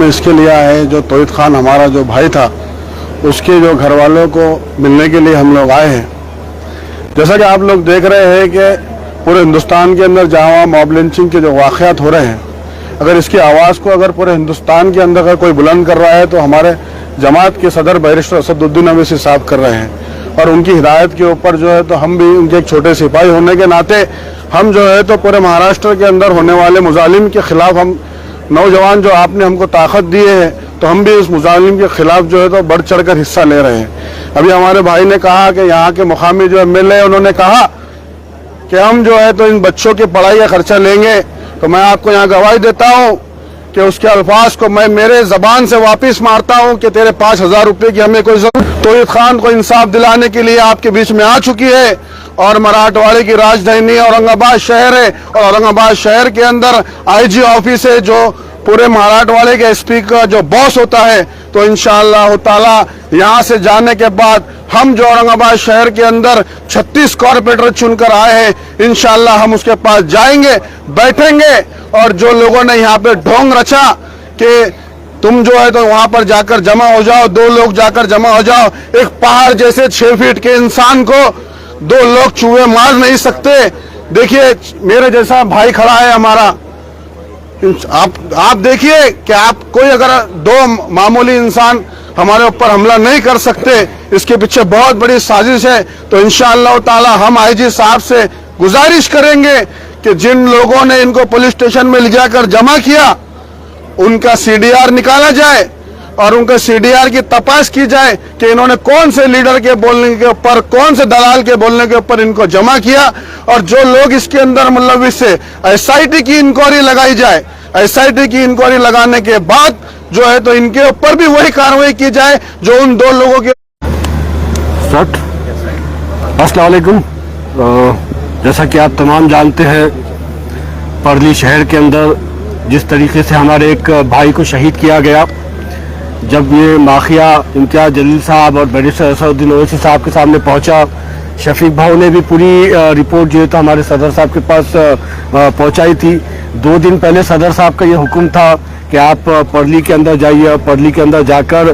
इसके लिया है, जो तौहीद खान हमारा जो भाई था उसके जो घर वालों को मिलने के लिए हम लोग आए हैं। जैसा कि आप लोग देख रहे हैं कि पूरे हिंदुस्तान के अंदर जहाँ मॉब लिंचिंग के जो वाक़यात हो रहे हैं, अगर इसकी आवाज़ को अगर पूरे हिंदुस्तान के अंदर अगर कोई बुलंद कर रहा है तो हमारे जमात के सदर बैरिस्टर असदुद्दीन अवैसी साहब कर रहे हैं। और उनकी हिदायत के ऊपर जो है तो हम भी उनके एक छोटे सिपाही होने के नाते हम जो है तो पूरे महाराष्ट्र के अंदर होने वाले मुजालिम के खिलाफ हम नौजवान जो आपने हमको ताकत दी है तो हम भी उस मुजालिम के खिलाफ जो है तो बढ़ चढ़ कर हिस्सा ले रहे हैं। अभी हमारे भाई ने कहा कि यहाँ के मुकामी जो MLA उन्होंने कहा कि हम जो है तो इन बच्चों की पढ़ाई का खर्चा लेंगे, तो मैं आपको यहाँ गवाही देता हूँ कि उसके अल्फाज को मैं मेरे जबान से वापस मारता हूँ कि तेरे 5,000 रुपये की हमें कोई जरूरत। तौहीद खान को इंसाफ दिलाने के लिए आपके बीच में आ चुकी है और मराठवाड़े की राजधानी औरंगाबाद शहर है और औरंगाबाद शहर के अंदर IG ऑफिस है जो पूरे मराठवाड़े के SP का जो बॉस होता है। तो इंशाअल्लाह ताला यहाँ से जाने के बाद हम जो औरंगाबाद शहर के अंदर 36 कॉर्पोरेटर चुनकर आए हैं, इंशाअल्लाह हम उसके पास जाएंगे, बैठेंगे और जो लोगों ने यहाँ पे ढोंग रचा कि तुम जो है तो वहां पर जाकर जमा हो जाओ, 2 लोग जाकर जमा हो जाओ, एक पहाड़ जैसे 6 फीट के इंसान को 2 लोग चूहे मार नहीं सकते। देखिए मेरे जैसा भाई खड़ा है हमारा, आप देखिए कि आप कोई अगर 2 मामूली इंसान हमारे ऊपर हमला नहीं कर सकते, इसके पीछे बहुत बड़ी साजिश है। तो इंशाअल्लाह ताला हम IG साहब से गुजारिश करेंगे कि जिन लोगों ने इनको पुलिस स्टेशन में ले जाकर जमा किया उनका CDR निकाला जाए और उनका CDR की तपास की जाए कि इन्होंने कौन से लीडर के बोलने के ऊपर, कौन से दलाल के बोलने के ऊपर इनको जमा किया और जो लोग इसके अंदर मुलविस है SIT की इंक्वायरी लगाई जाए। SIT की इंक्वायरी लगाने के बाद जो है तो इनके ऊपर भी वही कार्रवाई की जाए जो उन 2 लोगों के। अस्सलाम वालेकुम। जैसा कि आप तमाम जानते हैं, पर्ली शहर के अंदर जिस तरीके से हमारे एक भाई को शहीद किया गया, जब ये माखिया इम्तियाज जलील साहब और बैरिस्टर असदुद्दीन ओवैसी साहब के सामने पहुंचा, शफीक भाई ने भी पूरी रिपोर्ट जो है तो हमारे सदर साहब के पास पहुंचाई थी। 2 दिन पहले सदर साहब का ये हुक्म था कि आप पर्ली के अंदर जाइए और पर्ली के अंदर जाकर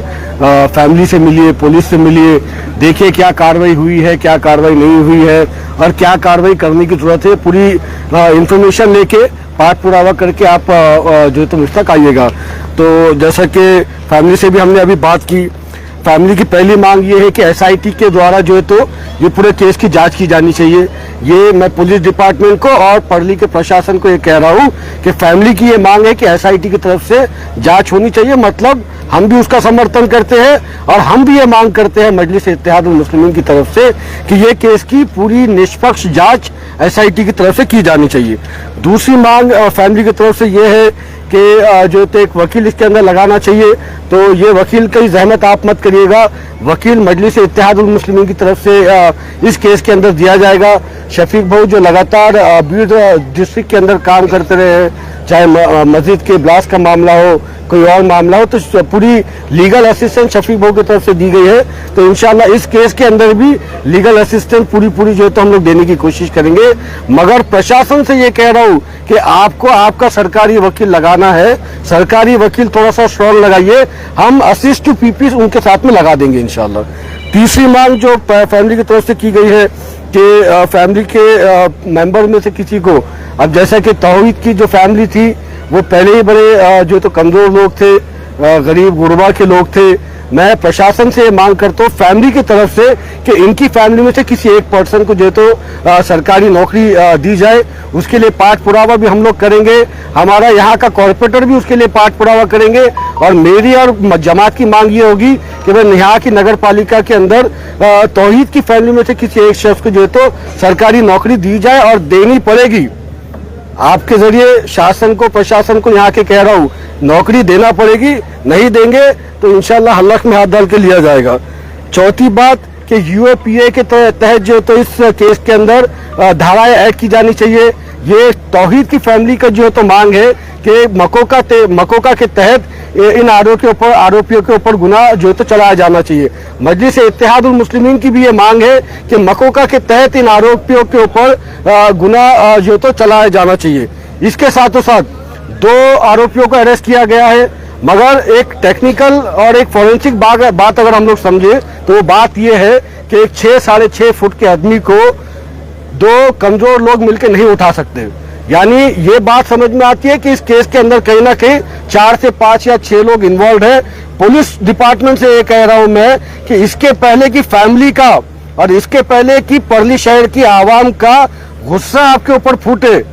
फैमिली से मिलिए, पुलिस से मिलिए, देखिए क्या कार्रवाई हुई है, क्या कार्रवाई नहीं हुई है और क्या कार्रवाई करने की जरूरत है। पूरी इंफॉर्मेशन लेके पाठ पुरावा करके आप जो है तो मुझ तक आइएगा। तो जैसा कि फैमिली से भी हमने अभी बात की, फैमिली की पहली मांग ये है कि SIT के द्वारा जो है तो ये पूरे केस की जांच की जानी चाहिए। ये मैं पुलिस डिपार्टमेंट को और पर्ली के प्रशासन को ये कह रहा हूँ कि फैमिली की ये मांग है कि SIT की तरफ से जांच होनी चाहिए। मतलब हम भी उसका समर्थन करते हैं और हम भी ये मांग करते हैं मजलिस इत्तेहाद उल मुस्लिमीन की तरफ से कि ये केस की पूरी निष्पक्ष जांच SIT की तरफ से की जानी चाहिए। दूसरी मांग फैमिली की तरफ से ये है कि जो तो एक वकील इसके अंदर लगाना चाहिए। तो ये वकील की जहमत आप मत करिएगा, वकील मजलिस इत्तेहाद उल मुस्लिमीन की तरफ से इस केस के अंदर दिया जाएगा। शफीक भाई जो लगातार बीड डिस्ट्रिक्ट के अंदर काम करते रहे हैं, चाहे मस्जिद के ब्लास्ट का मामला हो, कोई और मामला हो, तो पूरी लीगल असिस्टेंस शफीक भाई की तरफ से दी गई है। तो इंशाल्लाह इस केस के अंदर भी लीगल असिस्टेंस पूरी जो है तो हम लोग देने की कोशिश करेंगे। मगर प्रशासन से ये कह रहा हूँ कि आपको आपका सरकारी वकील लगाना है, सरकारी वकील थोड़ा सा स्ट्रॉन्ग लगाइए, हम असिस्ट टू पीपी उनके साथ में लगा देंगे इंशाल्लाह। तीसरी मांग जो फैमिली की तरफ से की गई है कि फैमिली के मेंबर में से किसी को, अब जैसा कि तौहीद की जो फैमिली थी वो पहले ही बड़े जो तो कमजोर लोग थे, गरीब गुरबा के लोग थे, मैं प्रशासन से मांग करता हूँ फैमिली की तरफ से कि इनकी फैमिली में से किसी एक पर्सन को जो तो सरकारी नौकरी दी जाए। उसके लिए पाठ पुरावा भी हम लोग करेंगे, हमारा यहाँ का कॉर्पोरेटर भी उसके लिए पाठ पुरावा करेंगे। और मेरी और जमात की मांग ये होगी कि मैं यहाँ की नगर पालिका के अंदर तौहीद की फैमिली में से किसी एक शख्स को जो तो सरकारी नौकरी दी जाए और देनी पड़ेगी। आपके जरिए शासन को, प्रशासन को यहाँ के कह रहा हूँ, नौकरी देना पड़ेगी, नहीं देंगे तो इंशाल्लाह हल्क में हाथ डाल के लिया जाएगा। चौथी बात कि UAPA के तहत जो तो इस केस के अंदर धाराएं ऐड की जानी चाहिए। ये तौहीद की फैमिली का जो तो मांग है कि मकोका के तहत इन आरोपियों के ऊपर गुनाह जो तो चलाया जाना चाहिए। मजलिस इत्तेहाद उल मुस्लिमीन की भी ये मांग है कि मकोका के तहत इन आरोपियों के ऊपर गुनाह जो तो चलाया जाना चाहिए। इसके साथ 2 आरोपियों को अरेस्ट किया गया है मगर एक टेक्निकल और एक फॉरेंसिक बात अगर हम लोग समझे तो वो बात ये है कि एक 6-6.5 फुट के आदमी को 2 कमजोर लोग मिलकर नहीं उठा सकते। यानी ये बात समझ में आती है कि इस केस के अंदर कहीं ना कहीं 4 से 5 या 6 लोग इन्वॉल्व है। पुलिस डिपार्टमेंट से ये कह रहा हूं मैं कि इसके पहले की फैमिली का और इसके पहले की परली शहर की आवाम का गुस्सा आपके ऊपर फूटे,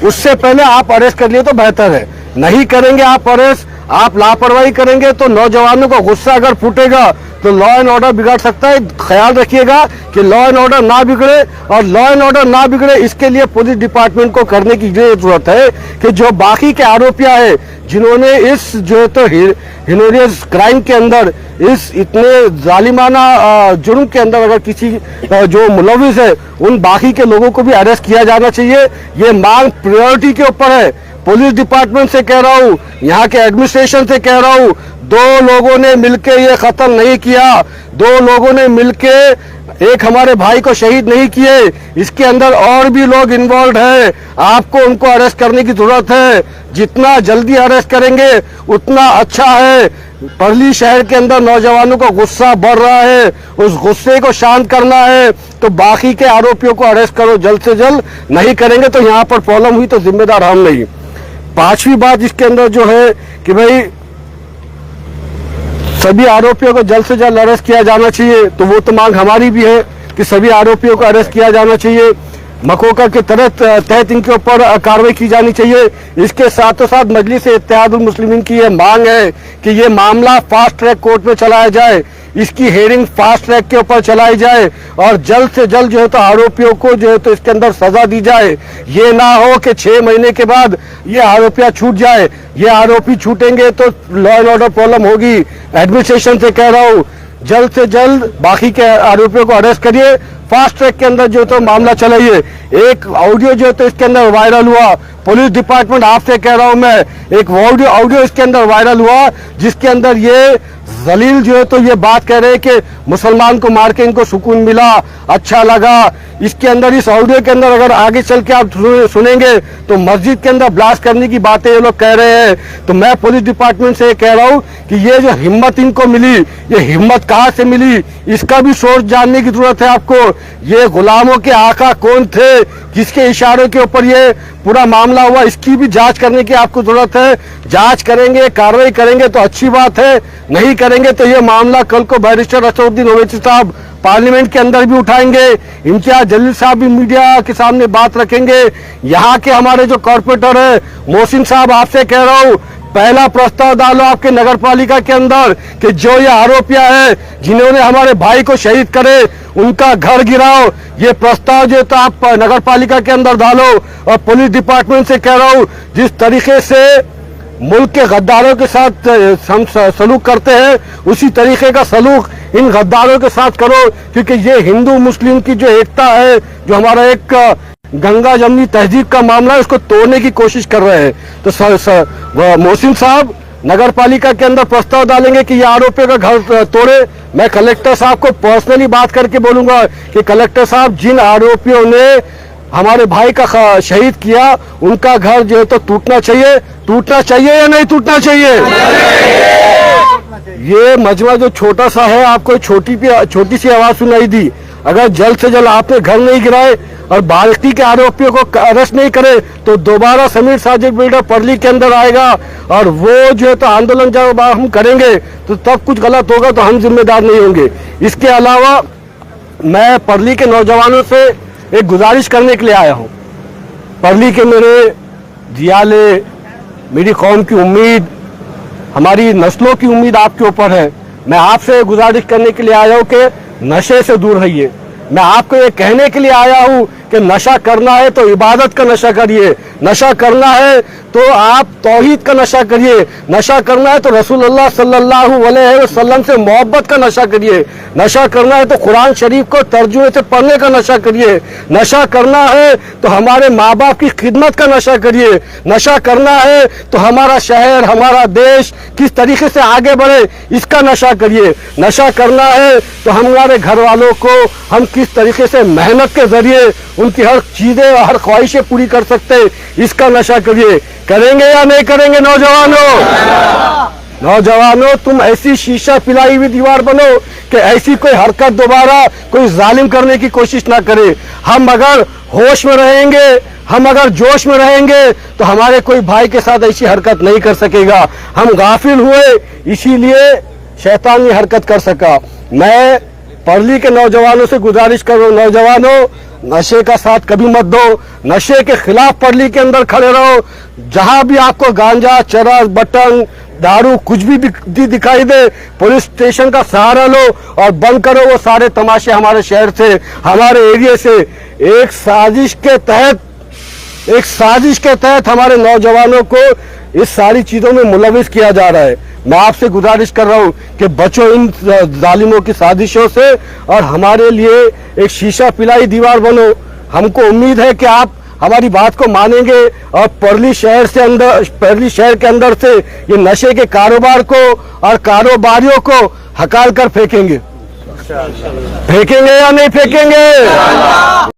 उससे पहले आप अरेस्ट कर लिए तो बेहतर है। नहीं करेंगे आप अरेस्ट, आप लापरवाही करेंगे तो नौजवानों का गुस्सा अगर फूटेगा तो लॉ एंड ऑर्डर बिगड़ सकता है। ख्याल रखिएगा कि लॉ एंड ऑर्डर ना बिगड़े, और लॉ एंड ऑर्डर ना बिगड़े इसके लिए पुलिस डिपार्टमेंट को करने की जरूरत है कि जो बाकी के आरोपियां हैं जिन्होंने इस जो तो हिनोरियस क्राइम के अंदर, इस इतने जालिमाना जुर्म के अंदर अगर किसी जो मुलविस है उन बाकी के लोगों को भी अरेस्ट किया जाना चाहिए। ये मांग प्रायोरिटी के ऊपर है। पुलिस डिपार्टमेंट से कह रहा हूं, यहाँ के एडमिनिस्ट्रेशन से कह रहा हूं, 2 लोगों ने मिलकर ये कत्ल नहीं किया, 2 लोगों ने मिलकर एक हमारे भाई को शहीद नहीं किए, इसके अंदर और भी लोग इन्वॉल्व हैं। आपको उनको अरेस्ट करने की जरूरत है। जितना जल्दी अरेस्ट करेंगे उतना अच्छा है। परली शहर के अंदर नौजवानों का गुस्सा बढ़ रहा है, उस गुस्से को शांत करना है तो बाकी के आरोपियों को अरेस्ट करो जल्द से जल्द। नहीं करेंगे तो यहाँ पर प्रॉब्लम हुई तो जिम्मेदार हम नहीं। 5वीं बात इसके अंदर जो है कि भाई सभी आरोपियों को जल्द से जल्द अरेस्ट किया जाना चाहिए, तो वो तो मांग हमारी भी है कि सभी आरोपियों को अरेस्ट किया जाना चाहिए। मकोका के तहत इनके ऊपर कार्रवाई की जानी चाहिए। इसके साथ साथ मजलिस इत्तेहादुल मुस्लिमीन की ये मांग है कि ये मामला फास्ट ट्रैक कोर्ट में चलाया जाए, इसकी हेयरिंग फास्ट ट्रैक के ऊपर चलाई जाए और जल्द से जल्द जो है तो आरोपियों को जो है तो इसके अंदर सजा दी जाए। ये ना हो कि 6 महीने के बाद ये आरोपियां छूट जाए। ये आरोपी छूटेंगे तो लॉ एंड ऑर्डर प्रॉब्लम होगी। एडमिनिस्ट्रेशन से कह रहा हूं, जल्द से जल्द बाकी के आरोपियों को अरेस्ट करिए, फास्ट ट्रैक के अंदर जो तो मामला चलाइए। एक ऑडियो जो तो इसके अंदर वायरल हुआ, पुलिस डिपार्टमेंट आपसे कह रहा हूं मैं, एक ऑडियो इसके अंदर वायरल हुआ जिसके अंदर ये जलील जो है तो ये बात कह रहे हैं कि मुसलमान को मार के इनको सुकून मिला, अच्छा लगा। इसके अंदर इस ऑडियो के अंदर अगर आगे चल के आप सुनेंगे तो मस्जिद के अंदर ब्लास्ट करने की बातें ये लोग कह रहे हैं। तो मैं पुलिस डिपार्टमेंट से कह रहा हूं कि ये जो हिम्मत इनको मिली, ये हिम्मत कहां से मिली, इसका भी सोर्स जानने की जरूरत है आपको। ये गुलामों के आका कौन थे, किसके इशारों के ऊपर ये पूरा मामला हुआ, इसकी भी जांच करने की आपको जरूरत है। जांच करेंगे, कार्रवाई करेंगे तो अच्छी बात है, नहीं करेंगे तो ये मामला कल को बैरिस्टर असदुद्दीन ओवैसी साहब पार्लियामेंट के अंदर भी उठाएंगे। इम्तियाज जलील साहब भी मीडिया के सामने बात रखेंगे। यहाँ के हमारे जो कॉर्पोरेटर है मोहसिन साहब, आपसे कह रहा हूँ, पहला प्रस्ताव डालो आपके नगर पालिका के अंदर कि जो ये आरोपियां हैं जिन्होंने हमारे भाई को शहीद करे उनका घर गिराओ। ये प्रस्ताव जो तो आप नगर पालिका के अंदर डालो। और पुलिस डिपार्टमेंट से कह रहा हूं, जिस तरीके से मुल्क के गद्दारों के साथ हम सलूक करते हैं उसी तरीके का सलूक इन गद्दारों के साथ करो, क्योंकि ये हिंदू मुस्लिम की जो एकता है, जो हमारा एक गंगा जमनी तहजीब का मामला है, उसको तोड़ने की कोशिश कर रहे हैं। तो मोहसिन साहब नगर पालिका के अंदर प्रस्ताव डालेंगे कि ये आरोपियों का घर तोड़े। मैं कलेक्टर साहब को पर्सनली बात करके बोलूंगा कि कलेक्टर साहब, जिन आरोपियों ने हमारे भाई का शहीद किया उनका घर जो है तो टूटना चाहिए। टूटना चाहिए या नहीं टूटना चाहिए? ये मजमा जो छोटा सा है, आपको छोटी सी आवाज सुनाई दी। अगर जल्द से जल्द आपने घर नहीं गिराए और बाल्टी के आरोपियों को अरेस्ट नहीं करे तो दोबारा समीर साजिद बिल्डर परली के अंदर आएगा और वो जो है तो आंदोलन जब हम करेंगे तो तब कुछ गलत होगा तो हम जिम्मेदार नहीं होंगे। इसके अलावा मैं परली के नौजवानों से एक गुजारिश करने के लिए आया हूं। परली के मेरे जियाले, मेरी कौम की उम्मीद, हमारी नस्लों की उम्मीद आपके ऊपर है। मैं आपसे गुजारिश करने के लिए आया हूं कि नशे से दूर रहिए। मैं आपको ये कहने के लिए आया हूं कि नशा करना है तो इबादत का नशा करिए, नशा करना है तो आप तौहीद का नशा करिए, नशा करना है तो रसूलुल्लाह सल्लल्लाहु अलैहि वसल्लम से मोहब्बत का नशा करिए, नशा करना है तो कुरान शरीफ को तर्जुमे से पढ़ने का नशा करिए, नशा करना है तो हमारे माँ बाप की खिदमत का नशा करिए, नशा करना है तो हमारा शहर, हमारा देश किस तरीके से आगे बढ़े इसका नशा करिए, नशा करना है तो हमारे घर वालों को हम किस तरीके से मेहनत के जरिए उनकी हर चीजें, हर ख्वाहिशें पूरी कर सकते हैं, इसका नशा करिए। करेंगे या नहीं करेंगे नौजवानों? नौजवानों, तुम ऐसी शीशा पिलाई हुई दीवार बनो कि ऐसी कोई हरकत दोबारा कोई जालिम करने की कोशिश ना करे। हम अगर होश में रहेंगे, हम अगर जोश में रहेंगे तो हमारे कोई भाई के साथ ऐसी हरकत नहीं कर सकेगा। हम गाफिल हुए, इसीलिए शैतान ये हरकत कर सका। मैं पर्ली के नौजवानों से गुजारिश कर रहा हूं, नौजवानों, नशे का साथ कभी मत दो। नशे के खिलाफ पर्ली के अंदर खड़े रहो। जहां भी आपको गांजा, चरस, बटन, दारू कुछ भी दिखाई दे, पुलिस स्टेशन का सहारा लो और बंद करो वो सारे तमाशे हमारे शहर से, हमारे एरिया से। एक साजिश के तहत हमारे नौजवानों को इस सारी चीजों में मुलविस किया जा रहा है। मैं आपसे गुजारिश कर रहा हूं कि बचो इन जालिमों की साजिशों से और हमारे लिए एक शीशा पिलाई दीवार बनो। हमको उम्मीद है कि आप हमारी बात को मानेंगे और पर्ली शहर के अंदर से ये नशे के कारोबार को और कारोबारियों को हकाल कर फेंकेंगे या नहीं फेंकेंगे?